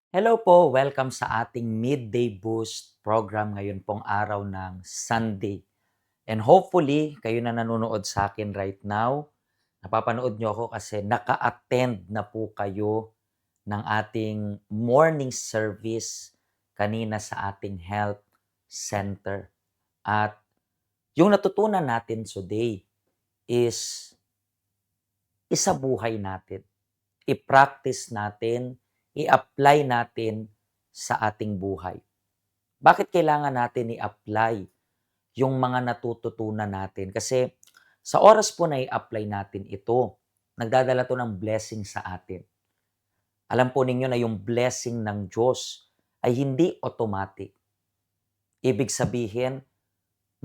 Hello po, welcome sa ating Midday Boost program ngayon pong araw ng Sunday. And hopefully, kayo na nanonood sa akin right now, napapanood nyo ako kasi naka-attend na po kayo ng ating morning service kanina sa ating health center. At yung natutunan natin today is isabuhay natin, i-practice natin, i-apply natin sa ating buhay. Bakit kailangan natin i-apply yung mga natututunan natin? Kasi sa oras po na i-apply natin ito, nagdadala to ng blessing sa atin. Alam po ninyo na yung blessing ng Diyos ay hindi automatic. Ibig sabihin,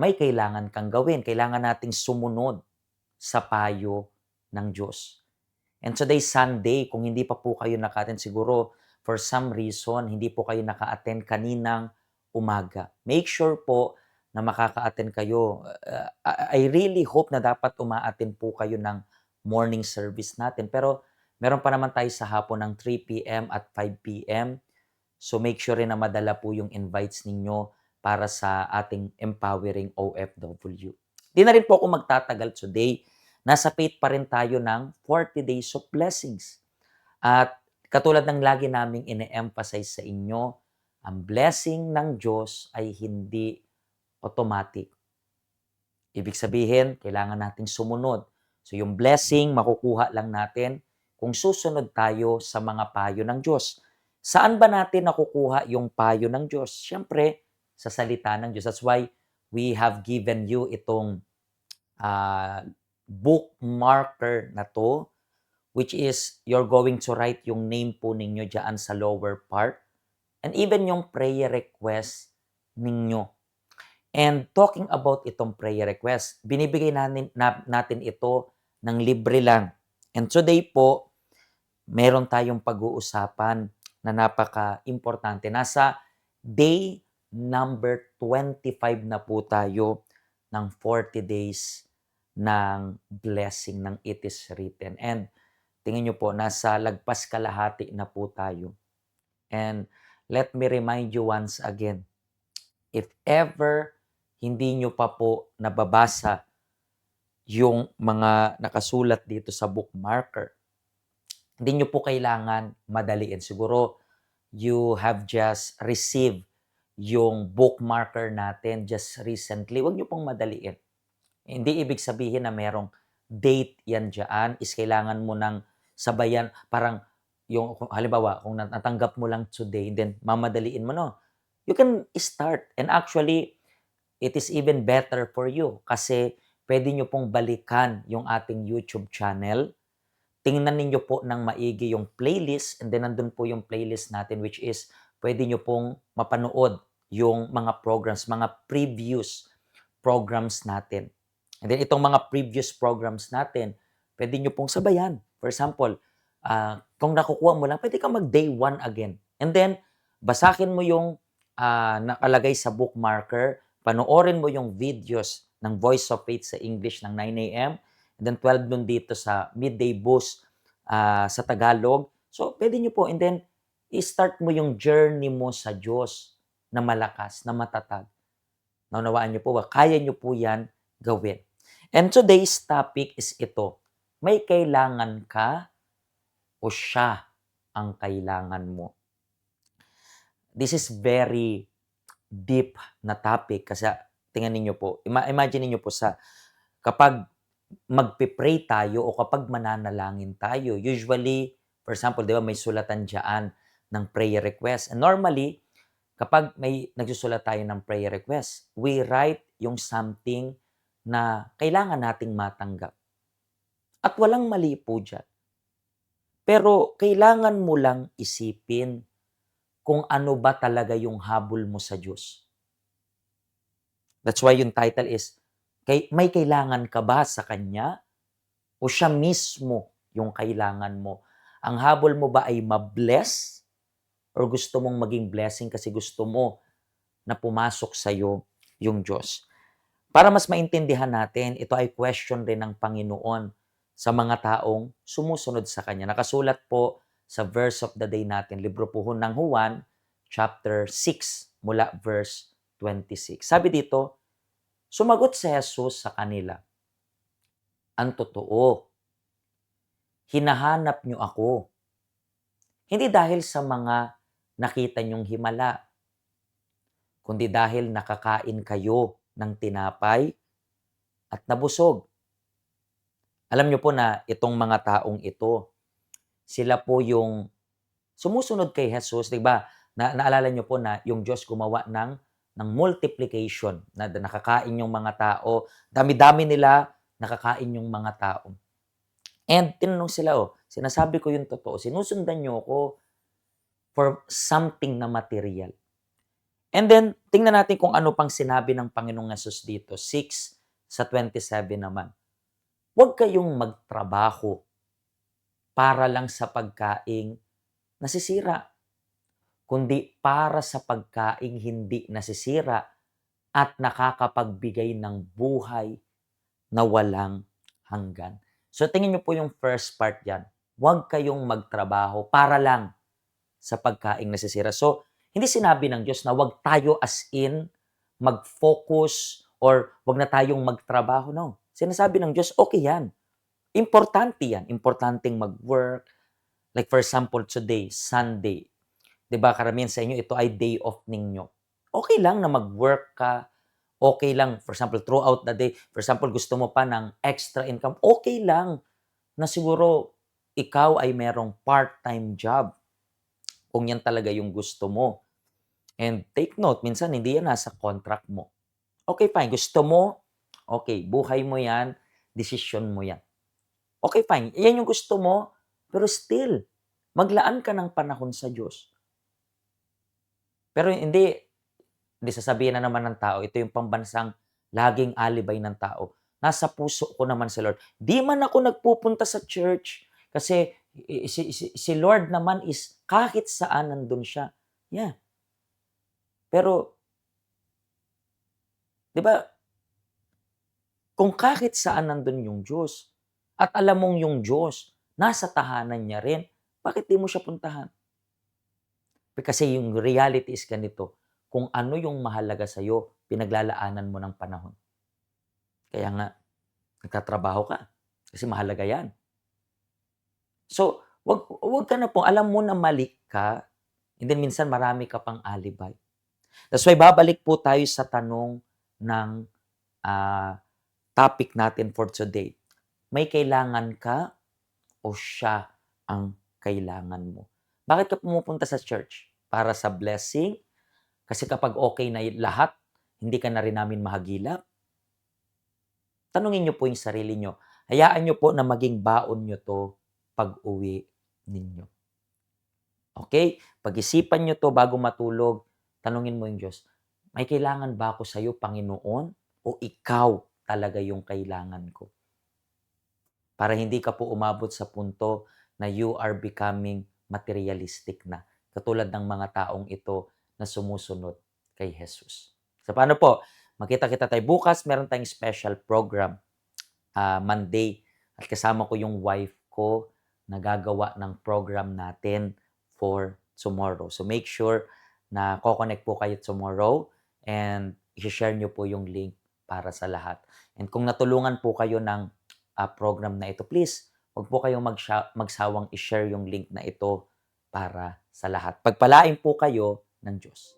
may kailangan kang gawin. Kailangan nating sumunod sa payo ng Diyos. And today's Sunday, kung hindi pa po kayo naka-attend, siguro for some reason, hindi po kayo naka-attend kaninang umaga. Make sure po na makaka-attend kayo. I really hope na dapat uma-attend po kayo ng morning service natin. Pero meron pa naman tayo sa hapon ng 3 p.m. at 5 p.m. So make sure rin na madala po yung invites ninyo para sa ating empowering OFW. Di na rin po ako magtatagal today. Nasa faith pa rin tayo ng 40 days of blessings. At katulad ng lagi naming ine-emphasize sa inyo, ang blessing ng Diyos ay hindi automatic. Ibig sabihin, kailangan nating sumunod. So yung blessing, makukuha lang natin kung susunod tayo sa mga payo ng Diyos. Saan ba natin nakukuha yung payo ng Diyos? Siyempre, sa salita ng Diyos. That's why we have given you itong bookmarker na to, which is you're going to write yung name po ninyo dyan sa lower part and even yung prayer request ninyo. And talking about itong prayer request, binibigay natin ito ng libre lang. And today po, meron tayong pag-uusapan na napaka-importante. Nasa day number 25 na po tayo ng 40 days ng blessing ng It Is Written. And tingin nyo po, nasa lagpas kalahati na po tayo. And let me remind you once again, if ever hindi nyo pa po nababasa yung mga nakasulat dito sa bookmarker, hindi nyo po kailangan madaliin. Siguro, you have just received yung bookmarker natin just recently. Huwag nyo pong madaliin. Hindi ibig sabihin na merong date yan dyan, is kailangan mo ng sabayan, parang yung, halimbawa, kung natanggap mo lang today, then mamadaliin mo, no? You can start. And actually, it is even better for you kasi pwede nyo pong balikan yung ating YouTube channel. Tingnan ninyo po ng maigi yung playlist and then nandun po yung playlist natin which is pwede nyo pong mapanood yung mga programs, mga previous programs natin. And then itong mga previous programs natin, pwede nyo pong sabayan. For example, kung nakukuha mo lang, pwede ka mag day 1 again. And then, basahin mo yung nakalagay sa bookmarker, panoorin mo yung videos ng Voice of Faith sa English ng 9 a.m. And then 12 nun dito sa Midday Boost sa Tagalog. So, pwede nyo po. And then, i-start mo yung journey mo sa Diyos na malakas, na matatag. Naunawaan nyo po ba? Kaya nyo po yan gawin. And today's topic is ito. May kailangan ka o siya ang kailangan mo? This is very deep na topic kasi tingnan niyo po, imagine niyo po kapag magpe-pray tayo o kapag mananalangin tayo, usually, for example, di ba may sulatan dyan ng prayer request. And normally, kapag may nagsusulat tayo ng prayer request, we write yung something na kailangan nating matanggap. At walang mali po dyan. Pero kailangan mo lang isipin kung ano ba talaga yung habol mo sa Diyos. That's why yung title is, may kailangan ka ba sa Kanya? O siya mismo yung kailangan mo? Ang habol mo ba ay ma-bless? Or gusto mong maging blessing kasi gusto mo na pumasok sa'yo yung Diyos? Para mas maintindihan natin, ito ay question rin ng Panginoon sa mga taong sumusunod sa Kanya. Nakasulat po sa verse of the day natin. Libro po ng Juan, chapter 6, mula verse 26. Sabi dito, sumagot si Jesus sa kanila, "Ang totoo, hinahanap niyo ako, hindi dahil sa mga nakita niyong himala, kundi dahil nakakain kayo ng tinapay at nabusog." Alam niyo po na itong mga taong ito, sila po yung sumusunod kay Jesus, 'di ba? Naalala niyo po na yung Diyos gumawa ng multiplication, na nakakain yung mga tao, dami-dami nila, nakakain yung mga tao. And tinanong sila, "Oh, sinasabi ko yung totoo, sinusundan niyo ako for something na material." And then tingnan natin kung ano pang sinabi ng Panginoong Hesus dito, 6:27 naman. "Huwag kayong magtrabaho para lang sa pagkaing nasisira, kundi para sa pagkaing hindi nasisira at nakakapagbigay ng buhay na walang hanggan." So tingnan niyo po yung first part diyan. Huwag kayong magtrabaho para lang sa pagkaing nasisira. So hindi sinabi ng Diyos na huwag tayo as in mag-focus or huwag na tayong magtrabaho. No. Sinasabi ng Diyos, okay yan. Importante yan. Importanteng mag-work. Like for example, today, Sunday. 'Di ba karamihan sa inyo, ito ay day off ninyo. Okay lang na mag-work ka. Okay lang, for example, throughout the day. For example, gusto mo pa ng extra income. Okay lang na siguro ikaw ay merong part-time job kung yan talaga yung gusto mo. And take note, minsan hindi yan nasa contract mo. Okay, fine. Gusto mo, okay, buhay mo yan, desisyon mo yan. Okay, fine. Yan yung gusto mo, pero still, maglaan ka ng panahon sa Diyos. Pero hindi sasabihin na naman ng tao, ito yung pambansang laging alibay ng tao. Nasa puso ko naman si Lord. Di man ako nagpupunta sa church kasi si Lord naman is kahit saan nandun siya. Yeah. Pero, di ba, kung kahit saan nandun yung Diyos at alam mong yung Diyos nasa tahanan niya rin, bakit di mo siya puntahan? Kasi yung reality is ganito, kung ano yung mahalaga sa'yo, pinaglalaanan mo ng panahon. Kaya nga, nagtatrabaho ka kasi mahalaga yan. So, wag ka na po, alam mo na mali ka, and then minsan marami ka pang alibay. That's why babalik po tayo sa tanong ng topic natin for today. May kailangan ka o siya ang kailangan mo? Bakit ka pumupunta sa church? Para sa blessing? Kasi kapag okay na lahat, hindi ka na rin namin mahagilap? Tanungin niyo po yung sarili niyo. Hayaan niyo po na maging baon niyo to pag-uwi ninyo. Okay? Pag-isipan niyo to bago matulog, tanungin mo yung Diyos, may kailangan ba ako sa'yo, Panginoon? O ikaw talaga yung kailangan ko? Para hindi ka po umabot sa punto na you are becoming materialistic na. Katulad ng mga taong ito na sumusunod kay Jesus. So paano po? Magkita-kita tayo bukas. Meron tayong special program, Monday. At kasama ko yung wife ko na gagawa ng program natin for tomorrow. So make sure na ko-connect po kayo tomorrow and i-share nyo po yung link para sa lahat. And kung natulungan po kayo ng program na ito, please, huwag po kayong magsawang i-share yung link na ito para sa lahat. Pagpalain po kayo ng Diyos.